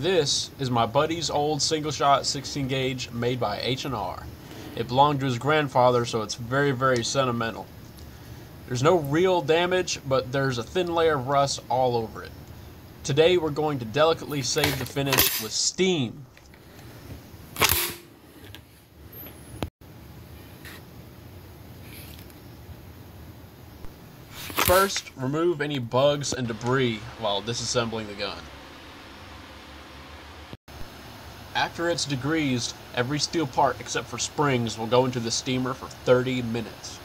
This is my buddy's old single-shot 16 gauge made by H&R. It belonged to his grandfather, so it's very, very sentimental. There's no real damage, but there's a thin layer of rust all over it. Today we're going to delicately save the finish with steam. First, remove any bugs and debris while disassembling the gun. After it's degreased, every steel part except for springs will go into the steamer for 30 minutes.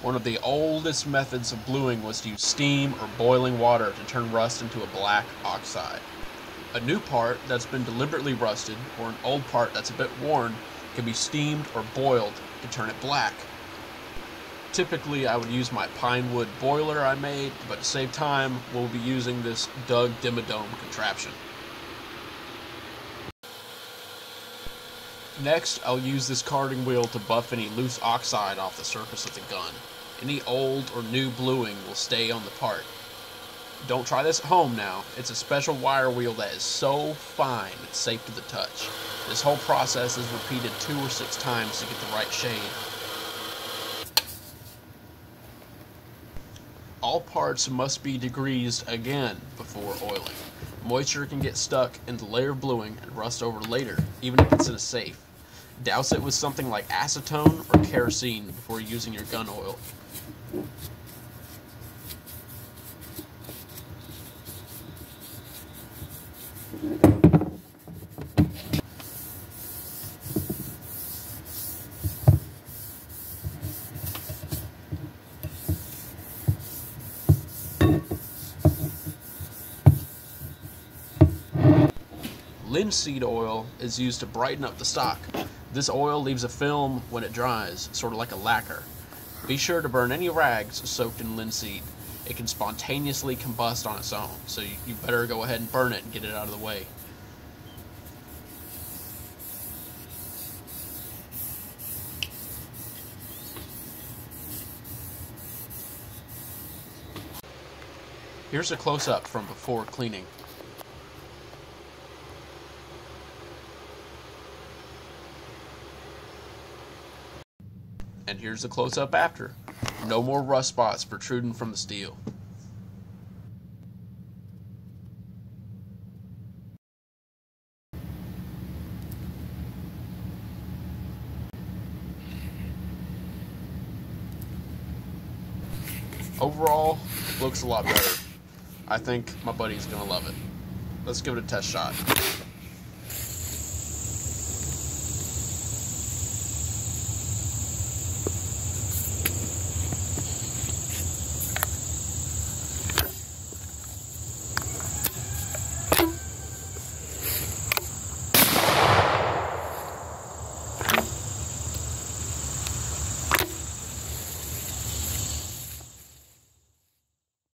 One of the oldest methods of bluing was to use steam or boiling water to turn rust into a black oxide. A new part that's been deliberately rusted, or an old part that's a bit worn, can be steamed or boiled to turn it black. Typically, I would use my pine wood boiler I made, but to save time, we'll be using this Doug Dimmadome contraption. Next, I'll use this carding wheel to buff any loose oxide off the surface of the gun. Any old or new bluing will stay on the part. Don't try this at home now. It's a special wire wheel that is so fine it's safe to the touch. This whole process is repeated 2 or 6 times to get the right shade. All parts must be degreased again before oiling. Moisture can get stuck in the layer of bluing and rust over later, even if it's in a safe. Douse it with something like acetone or kerosene before using your gun oil. Linseed oil is used to brighten up the stock. This oil leaves a film when it dries, sort of like a lacquer. Be sure to burn any rags soaked in linseed. It can spontaneously combust on its own, so you better go ahead and burn it and get it out of the way. Here's a close-up from before cleaning. And here's the close-up after. No more rust spots protruding from the steel. Overall, it looks a lot better. I think my buddy's gonna love it. Let's give it a test shot.